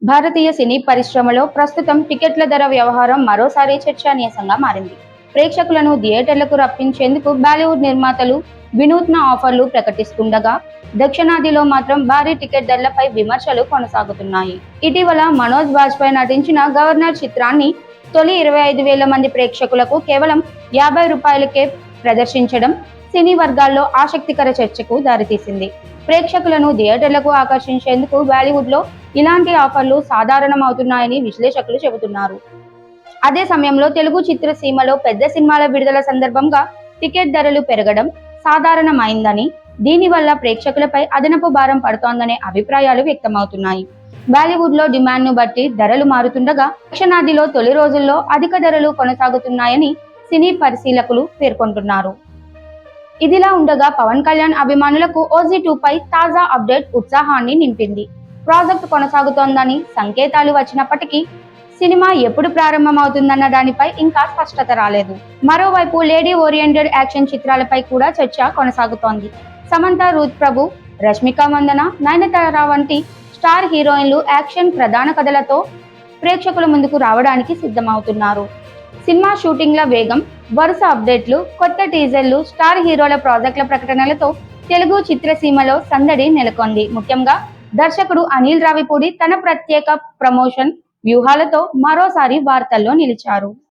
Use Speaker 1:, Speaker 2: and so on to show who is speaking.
Speaker 1: భారతీయ సినీ పరిశ్రమలో ప్రస్తుతం టికెట్ల ధర వ్యవహారం మరోసారి చర్చనీయాంశంగా మారింది. ప్రేక్షకులను థియేటర్లకు రప్పించేందుకు బాలీవుడ్ నిర్మాతలు వినూత్న ఆఫర్లు ప్రకటిస్తుండగా, దక్షిణాదిలో మాత్రం భారీ టికెట్ ధరలపై విమర్శలు కొనసాగుతున్నాయి. ఇటీవల మనోజ్ బాజ్పేయి నటించిన గవర్నర్ చిత్రాన్ని తొలి 25,000 మంది ప్రేక్షకులకు కేవలం ₹50కే ప్రదర్శించడం సినీ వర్గాల్లో ఆసక్తికర చర్చకు దారితీసింది. ప్రేక్షకులను థియేటర్లకు ఆకర్షించేందుకు బాలీవుడ్లో ఇలాంటి ఆఫర్లు సాధారణమవుతున్నాయని విశ్లేషకులు చెబుతున్నారు. అదే సమయంలో తెలుగు చిత్రసీమలో పెద్ద సినిమాల విడుదల సందర్భంగా టికెట్ ధరలు పెరగడం సాధారణమైందని, దీనివల్ల ప్రేక్షకులపై అదనపు భారం పడుతోందనే అభిప్రాయాలు వ్యక్తమవుతున్నాయి. బాలీవుడ్లో డిమాండ్ను బట్టి ధరలు మారుతుండగా, దక్షిణాదిలో తొలి రోజుల్లో అధిక ధరలు కొనసాగుతున్నాయని సినీ పరిశీలకులు పేర్కొంటున్నారు. ఇదిలా ఉండగా పవన్ కళ్యాణ్ అభిమానులకు OG2 పై తాజా అప్డేట్ ఉత్సాహాన్ని నింపింది. ప్రాజెక్టు కొనసాగుతోందని సంకేతాలు వచ్చినప్పటికీ సినిమా ఎప్పుడు ప్రారంభమవుతుందన్న దానిపై ఇంకా స్పష్టత రాలేదు. మరోవైపు లేడీ ఓరియంటెడ్ యాక్షన్ చిత్రాలపై కూడా చర్చ కొనసాగుతోంది. సమంత, రూత్ ప్రభు, రష్మిక మందన, నయనతార వంటి స్టార్ హీరోయిన్లు యాక్షన్ ప్రధాన కథలతో ప్రేక్షకుల ముందుకు రావడానికి సిద్ధమవుతున్నారు. సినిమా షూటింగ్ల వేగం, వరుస అప్డేట్లు, కొత్త టీజర్లు, స్టార్ హీరోల ప్రాజెక్టుల ప్రకటనలతో తెలుగు చిత్రసీమలో సందడి నెలకొంది. ముఖ్యంగా దర్శకుడు అనిల్ రావిపూడి తన ప్రత్యేక ప్రమోషన్ వ్యూహాలతో మరోసారి వార్తల్లో నిలిచారు.